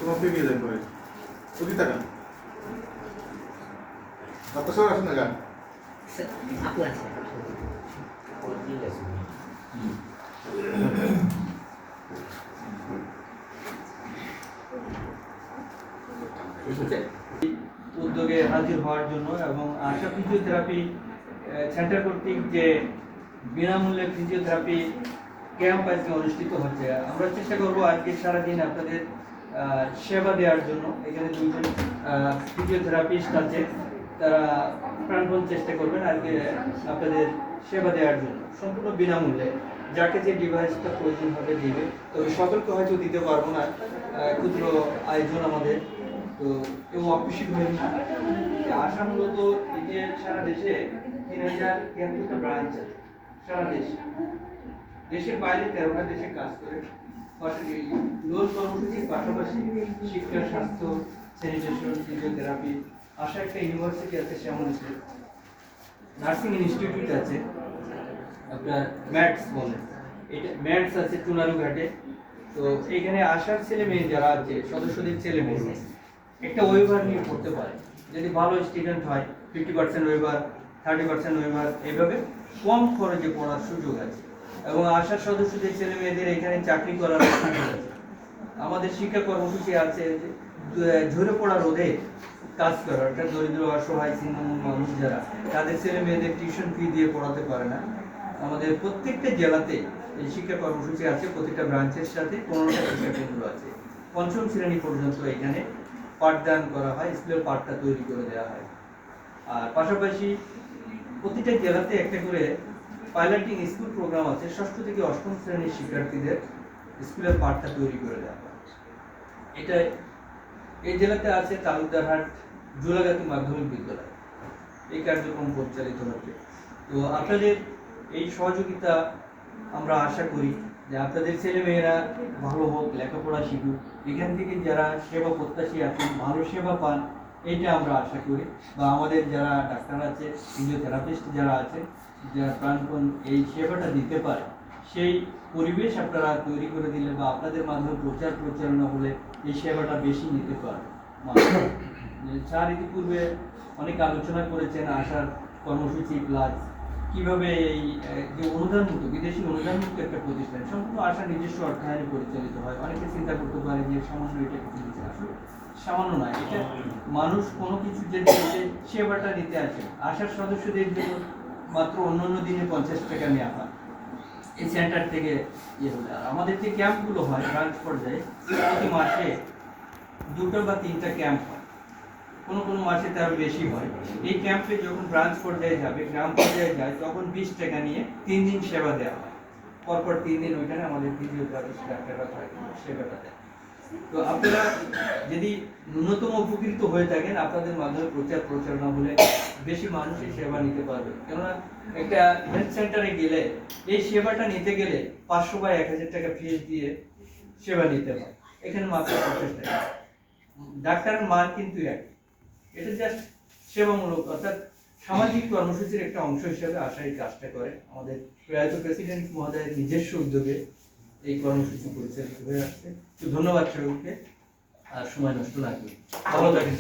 তোমার ফিরে যাই করে ওদি টাকা আপনার সবাই আসেন না গান আপু আছে উদ্যোগে হাজির হওয়ার জন্য এবং আশা ফিজিওথেরাপি সেন্টার কর্তৃক যে বিনামূল্যে ফিজিওথেরাপি ক্যাম্প আজকে অনুষ্ঠিত হচ্ছে, আমরা চেষ্টা করব আজকে সারাদিন আপনাদের সেবা দেওয়ার জন্য। এখানে দুইজন ফিজিওথেরাপিস্ট আছে, তারা প্রাণপণ চেষ্টা করবেন আজকে আপনাদের সেবা দেওয়ার জন্য সম্পূর্ণ বিনামূল্যে। যাকে যে ডিভাইসটা প্রয়োজন হবে দিবে, তবে সকলকে হয়তো দিতে পারবো না, ক্ষুদ্র আয়োজন আমাদের, তো কেউ অখুশি হবেন না। আশা মূলত এই যে সারা দেশে 3073টা ব্রাঞ্চ আছে, সারা দেশে, দেশের বাইরে 13টা দেশে কাজ করে। লোন কর্মসূচির পাশাপাশি শিক্ষা, স্বাস্থ্য, স্যানিটেশন, ফিজিওথেরাপি, আশা একটা ইউনিভার্সিটি আছে শ্যামলীতে, নার্সিং ইনস্টিটিউট আছে, আপনার ম্যাটস বলে, এটা ম্যাটস আছে চুনারুঘাটে। তো এখানে আশার ছেলে মেয়ে যারা আছে, সদস্যদের ছেলে মেয়ে একটা ওয়েভার নিয়ে পড়তে পারে, যদি ভালো স্টুডেন্ট হয় 50% ওয়েভার, 30% ওয়েভার, এইভাবে কম খরচে পড়ার সুযোগ আছে। এবং আশার সদস্যদের ছেলে মেয়েদের এখানে চাকরি করার সুযোগ আছে। আমাদের শিক্ষা কর্মসূচি আছে ঝরে পড়া রোধে কাজ করার, একটা দরিদ্র অসহায় ছিন্নমূল মানুষ যারা, তাদের ছেলে মেয়েদের টিউশন ফি দিয়ে পড়াতে পারে না। আমাদের প্রত্যেকটা জেলাতে এই শিক্ষা কর্মসূচি আছে, প্রত্যেকটা ব্রাঞ্চের সাথে 15টা শিক্ষা কেন্দ্র আছে। 5ম শ্রেণী পর্যন্ত এখানে পাঠদান করা হয়, স্কুলের পাঠটা তৈরি করে দেওয়া হয়। আর পাশাপাশি প্রতিটা জেলাতে একটা করে পাইলটিং স্কুল প্রোগ্রাম আছে, 6ষ্ঠ থেকে 8ম শ্রেণীর শিক্ষার্থীদের স্কুলের পাঠটা তৈরি করে দেওয়া হয়। এটা এই জেলাতে আছে তালুকদারহাট জোলাগাতি মাধ্যমিক বিদ্যালয়, এই কার্যক্রম পরিচালিত হচ্ছে। তো আপনাদের এই সহযোগিতা আমরা আশা করি যে আপনাদের ছেলে মেয়েরা ভালো হোক, লেখাপড়া শিখুক, এখান থেকে যারা সেবা প্রত্যাশী আছেন ভালো সেবা পান, এইটা আমরা আশা করি। বা আমাদের যারা ডাক্তার আছে, ফিজিওথেরাপিস্ট যারা আছে, যারা প্রাণপণ এই সেবাটা দিতে পারে, সেই পরিবেশ আপনারা তৈরি করে দিলে বা আপনাদের মাধ্যমে প্রচার প্রচারণা হলে এই সেবাটা বেশি নিতে পারে। স্যার ইতিপূর্বে অনেক আলোচনা করেছেন আশার কর্মসূচি প্লাস কিভাবে এই যে অনুদানমুক্ত, বিদেশি অনুদানমুক্ত একটা প্রতিষ্ঠান, সম্পূর্ণ আশা নিজস্ব অর্থায়নে পরিচালিত হয়। অনেকে চিন্তা করতে পারে যে সামান্য এটা কিছু দিচ্ছে, আসলে সামান্য নয়, এটা মানুষ কোনো কিছু যে সেবাটা নিতে আসে। আশার সদস্যদের জন্য মাত্র অন্যান্য দিনে 50 টাকা নেওয়া হয় এই সেন্টার থেকে ইয়ে হলে। আর আমাদের যে ক্যাম্পগুলো হয় ব্রাঞ্চ পর্যায়ে, প্রতি মাসে 2টা বা 3টা ক্যাম্প হয়, কোনো কোনো মাসে তার বেশি হয়। এই ক্যাম্পে যখন ব্রাঞ্চ পর্যায়ে যাবে, গ্রাম পর্যায়ে যায়, তখন 20 টাকা নিয়ে 3 দিন সেবা দেওয়া হয়। পরপর 3 দিন ওইখানে আমাদের ফিজিওথেরাপিস্ট ডাক্তাররা থাকে, সেবাটা দেয়। তো আপনারা যদি ন্যূনতম উপকৃত হয়ে থাকেন, আপনাদের মাধ্যমে প্রচার প্রচারণা হলে বেশি মানুষ এই সেবা নিতে পারবে। কেননা একটা হেলথ সেন্টারে গেলে এই সেবাটা নিতে গেলে 500 বা 1000 টাকা ফিস দিয়ে সেবা নিতে হয়, এখানে মাত্র 50 টাকা। ডাক্তারের মান কিন্তু এক, এটা জাস্ট সেবামূলক, অর্থাৎ সামাজিক কর্মসূচির একটা অংশ হিসেবে আশা এই কাজটা করে। আমাদের প্রয়াত প্রেসিডেন্ট মহোদয়ের নিজস্ব উদ্যোগে এই কর্মসূচি পরিচালিত হয়ে আসছে। তো ধন্যবাদ সকলকে, আর সময় নষ্ট না করি, ভালো থাকেন।